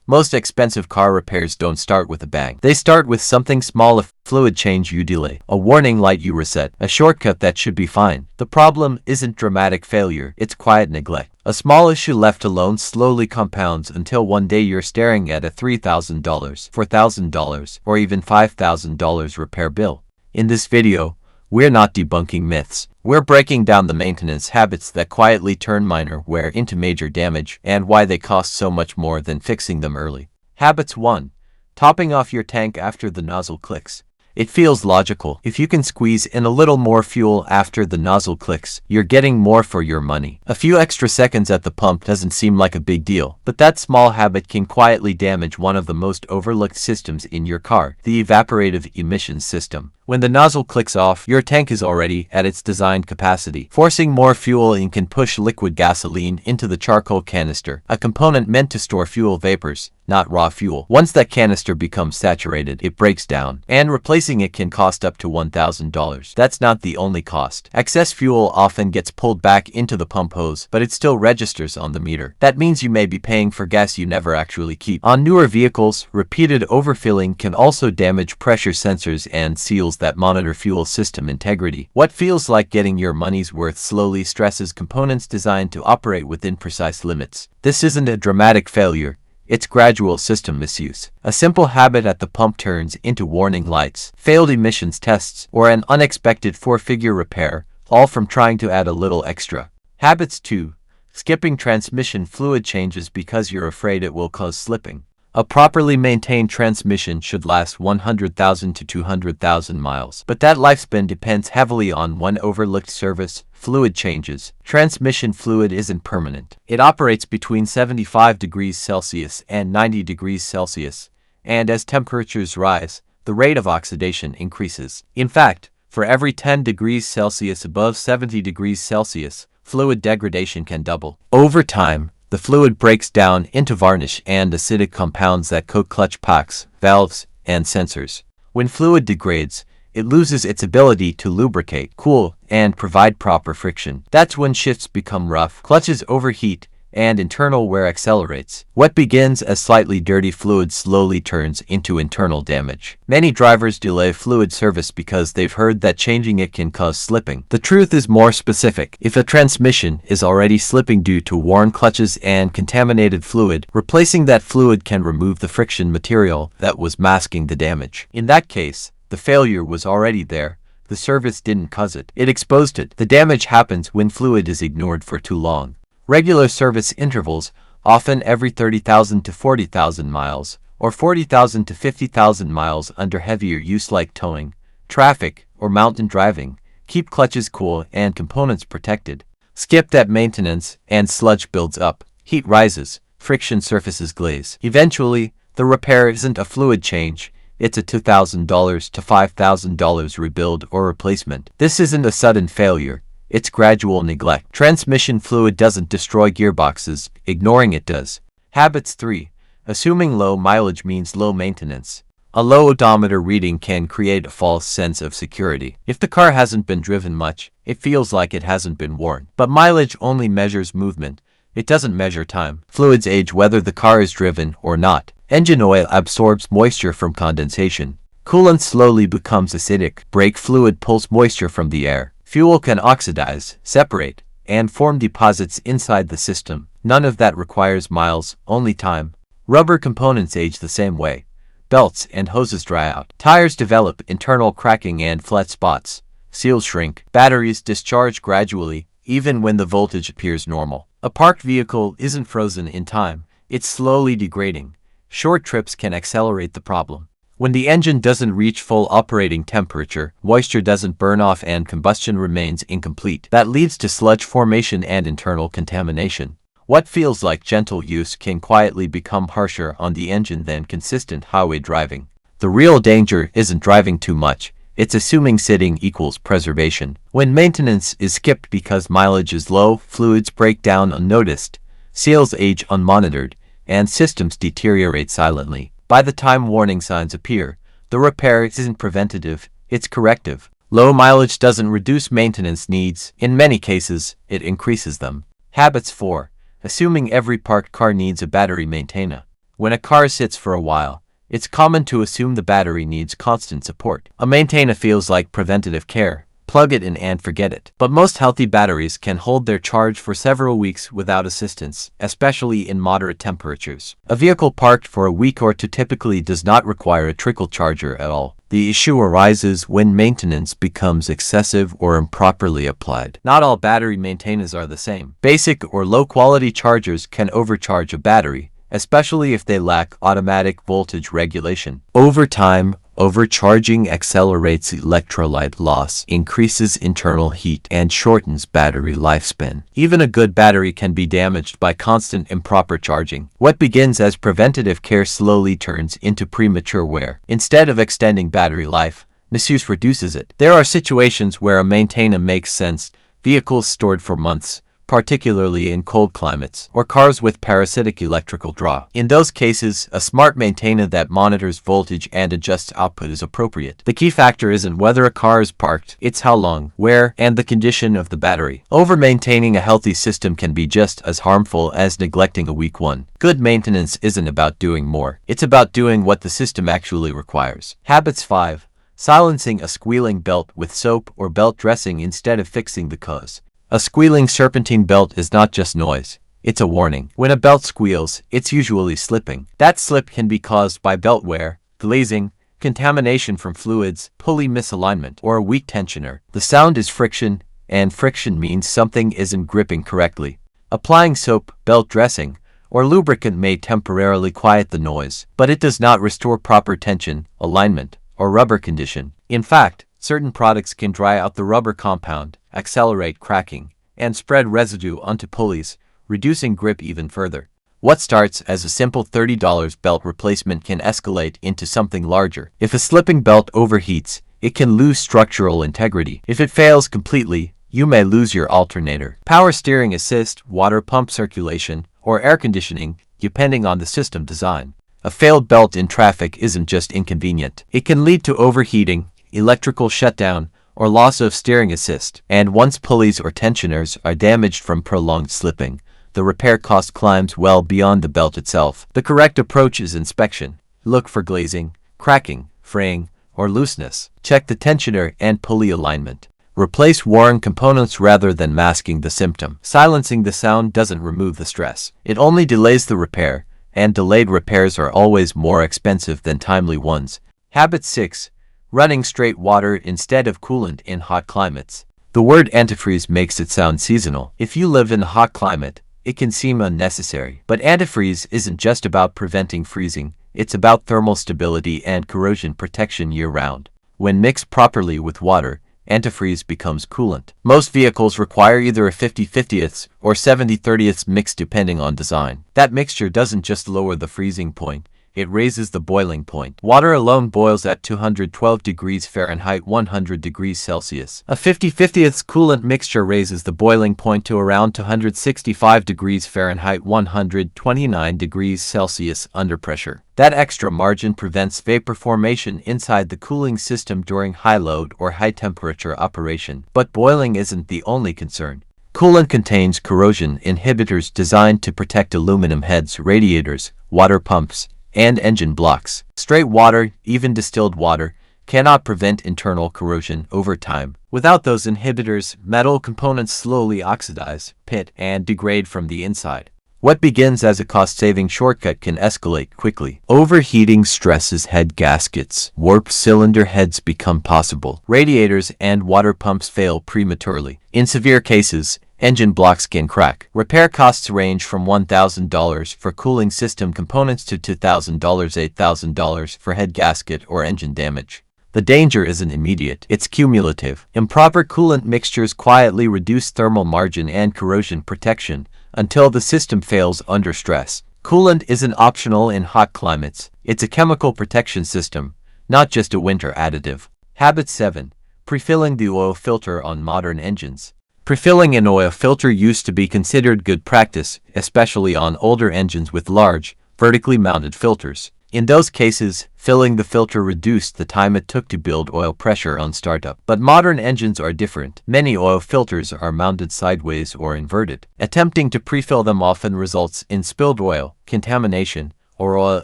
Most expensive car repairs don't start with a bang. They start with something small: a fluid change you delay, a warning light you reset, a shortcut that should be fine. The problem isn't dramatic failure, it's quiet neglect. A small issue left alone slowly compounds until one day you're staring at a $3,000, $4,000, or even $5,000 repair bill. In this video, we're not debunking myths. We're breaking down the maintenance habits that quietly turn minor wear into major damage and why they cost so much more than fixing them early. Habits 1. Topping off your tank after the nozzle clicks. It feels logical. If you can squeeze in a little more fuel after the nozzle clicks, you're getting more for your money. A few extra seconds at the pump doesn't seem like a big deal, but that small habit can quietly damage one of the most overlooked systems in your car, the evaporative emissions system. When the nozzle clicks off, your tank is already at its designed capacity. Forcing more fuel in can push liquid gasoline into the charcoal canister, a component meant to store fuel vapors, not raw fuel. Once that canister becomes saturated, it breaks down, and replacing it can cost up to $1,000. That's not the only cost. Excess fuel often gets pulled back into the pump hose, but it still registers on the meter. That means you may be paying for gas you never actually keep. On newer vehicles, repeated overfilling can also damage pressure sensors and seals that monitor fuel system integrity. What feels like getting your money's worth slowly stresses components designed to operate within precise limits. This isn't a dramatic failure. It's gradual system misuse. A simple habit at the pump turns into warning lights, failed emissions tests, or an unexpected four-figure repair, all from trying to add a little extra. Habits 2. Skipping transmission fluid changes because you're afraid it will cause slipping. A properly maintained transmission should last 100,000 to 200,000 miles, but that lifespan depends heavily on one overlooked service: fluid changes. Transmission fluid isn't permanent. It operates between 75 degrees Celsius and 90 degrees Celsius, and as temperatures rise, the rate of oxidation increases. In fact, for every 10 degrees Celsius above 70 degrees Celsius, fluid degradation can double. Over time, the fluid breaks down into varnish and acidic compounds that coat clutch packs, valves, and sensors. When fluid degrades, it loses its ability to lubricate, cool, and provide proper friction. That's when shifts become rough, clutches overheat, and internal wear accelerates. What begins as slightly dirty fluid slowly turns into internal damage. Many drivers delay fluid service because they've heard that changing it can cause slipping. The truth is more specific. If a transmission is already slipping due to worn clutches and contaminated fluid, replacing that fluid can remove the friction material that was masking the damage. In that case, the failure was already there. The service didn't cause it. It exposed it. The damage happens when fluid is ignored for too long. Regular service intervals, often every 30,000 to 40,000 miles, or 40,000 to 50,000 miles under heavier use like towing, traffic, or mountain driving, keep clutches cool and components protected. Skip that maintenance, and sludge builds up, heat rises, friction surfaces glaze. Eventually, the repair isn't a fluid change, it's a $2,000 to $5,000 rebuild or replacement. This isn't a sudden failure. It's gradual neglect. Transmission fluid doesn't destroy gearboxes, ignoring it does. Habits 3. Assuming low mileage means low maintenance. A low odometer reading can create a false sense of security. If the car hasn't been driven much, it feels like it hasn't been worn. But mileage only measures movement. It doesn't measure time. Fluids age whether the car is driven or not. Engine oil absorbs moisture from condensation. Coolant slowly becomes acidic. Brake fluid pulls moisture from the air. Fuel can oxidize, separate, and form deposits inside the system. None of that requires miles, only time. Rubber components age the same way. Belts and hoses dry out. Tires develop internal cracking and flat spots. Seals shrink. Batteries discharge gradually, even when the voltage appears normal. A parked vehicle isn't frozen in time. It's slowly degrading. Short trips can accelerate the problem. When the engine doesn't reach full operating temperature, moisture doesn't burn off and combustion remains incomplete. That leads to sludge formation and internal contamination. What feels like gentle use can quietly become harsher on the engine than consistent highway driving. The real danger isn't driving too much. It's assuming sitting equals preservation. When maintenance is skipped because mileage is low, fluids break down unnoticed, seals age unmonitored, and systems deteriorate silently. By the time warning signs appear, the repair isn't preventative, it's corrective. Low mileage doesn't reduce maintenance needs. In many cases, it increases them. Habits 4. Assuming every parked car needs a battery maintainer. When a car sits for a while, it's common to assume the battery needs constant support. A maintainer feels like preventative care. Plug it in and forget it. But most healthy batteries can hold their charge for several weeks without assistance, especially in moderate temperatures. A vehicle parked for a week or two typically does not require a trickle charger at all. The issue arises when maintenance becomes excessive or improperly applied. Not all battery maintenance are the same. Basic or low-quality chargers can overcharge a battery, especially if they lack automatic voltage regulation. Over time, overcharging accelerates electrolyte loss, increases internal heat, and shortens battery lifespan. Even a good battery can be damaged by constant improper charging. What begins as preventative care slowly turns into premature wear. Instead of extending battery life, misuse reduces it. There are situations where a maintainer makes sense: vehicles stored for months, particularly in cold climates, or cars with parasitic electrical draw. In those cases, a smart maintainer that monitors voltage and adjusts output is appropriate. The key factor isn't whether a car is parked, it's how long, where, and the condition of the battery. Over-maintaining a healthy system can be just as harmful as neglecting a weak one. Good maintenance isn't about doing more, it's about doing what the system actually requires. Habits 5. Silencing a squealing belt with soap or belt dressing instead of fixing the cause. A squealing serpentine belt is not just noise, it's a warning. When a belt squeals, it's usually slipping. That slip can be caused by belt wear, glazing, contamination from fluids, pulley misalignment, or a weak tensioner. The sound is friction, and friction means something isn't gripping correctly. Applying soap, belt dressing, or lubricant may temporarily quiet the noise, but it does not restore proper tension, alignment, or rubber condition. In fact, certain products can dry out the rubber compound, accelerate cracking, and spread residue onto pulleys, reducing grip even further. What starts as a simple $30 belt replacement can escalate into something larger. If a slipping belt overheats, it can lose structural integrity. If it fails completely, you may lose your alternator, power steering assist, water pump circulation, or air conditioning, depending on the system design. A failed belt in traffic isn't just inconvenient. It can lead to overheating, electrical shutdown, or loss of steering assist. And once pulleys or tensioners are damaged from prolonged slipping, the repair cost climbs well beyond the belt itself. The correct approach is inspection. Look for glazing, cracking, fraying, or looseness. Check the tensioner and pulley alignment. Replace worn components rather than masking the symptom. Silencing the sound doesn't remove the stress. It only delays the repair, and delayed repairs are always more expensive than timely ones. Habit 6. Running straight water instead of coolant in hot climates. The word antifreeze makes it sound seasonal. If you live in a hot climate, it can seem unnecessary. But antifreeze isn't just about preventing freezing, it's about thermal stability and corrosion protection year-round. When mixed properly with water, antifreeze becomes coolant. Most vehicles require either a 50/50ths or 70/30ths mix depending on design. That mixture doesn't just lower the freezing point, it raises the boiling point. Water alone boils at 212 degrees Fahrenheit 100 degrees Celsius. A 50/50ths coolant mixture raises the boiling point to around 265 degrees Fahrenheit 129 degrees Celsius under pressure. That extra margin prevents vapor formation inside the cooling system during high load or high temperature operation. But boiling isn't the only concern. Coolant contains corrosion inhibitors designed to protect aluminum heads, radiators, water pumps, and engine blocks. Straight water, even distilled water, cannot prevent internal corrosion over time. Without those inhibitors, metal components slowly oxidize, pit, and degrade from the inside. What begins as a cost-saving shortcut can escalate quickly. Overheating stresses head gaskets. Warped cylinder heads become possible. Radiators and water pumps fail prematurely. In severe cases, engine blocks can crack. Repair costs range from $1,000 for cooling system components to $2,000, $8,000 for head gasket or engine damage. The danger isn't immediate, it's cumulative. Improper coolant mixtures quietly reduce thermal margin and corrosion protection until the system fails under stress. Coolant isn't optional in hot climates, it's a chemical protection system, not just a winter additive. Habit 7. Prefilling the oil filter on modern engines. Prefilling an oil filter used to be considered good practice, especially on older engines with large, vertically mounted filters. In those cases, filling the filter reduced the time it took to build oil pressure on startup. But modern engines are different. Many oil filters are mounted sideways or inverted. Attempting to prefill them often results in spilled oil, contamination, or oil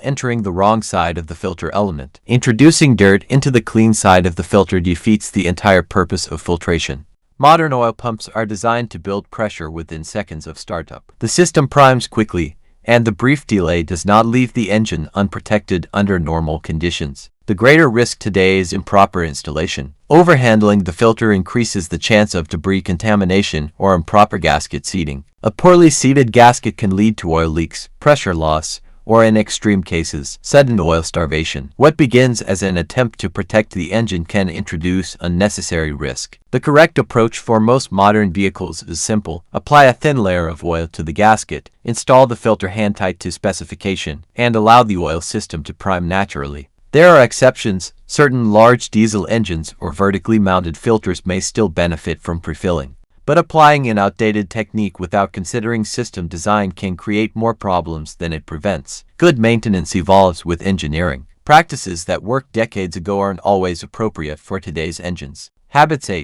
entering the wrong side of the filter element. Introducing dirt into the clean side of the filter defeats the entire purpose of filtration. Modern oil pumps are designed to build pressure within seconds of startup. The system primes quickly, and the brief delay does not leave the engine unprotected under normal conditions. The greater risk today is improper installation. Overhandling the filter increases the chance of debris contamination or improper gasket seating. A poorly seated gasket can lead to oil leaks, pressure loss, or in extreme cases, sudden oil starvation. What begins as an attempt to protect the engine can introduce unnecessary risk. The correct approach for most modern vehicles is simple. Apply a thin layer of oil to the gasket, install the filter hand-tight to specification, and allow the oil system to prime naturally. There are exceptions. Certain large diesel engines or vertically mounted filters may still benefit from pre-filling. But applying an outdated technique without considering system design can create more problems than it prevents. Good maintenance evolves with engineering. Practices that worked decades ago aren't always appropriate for today's engines. Habits 8.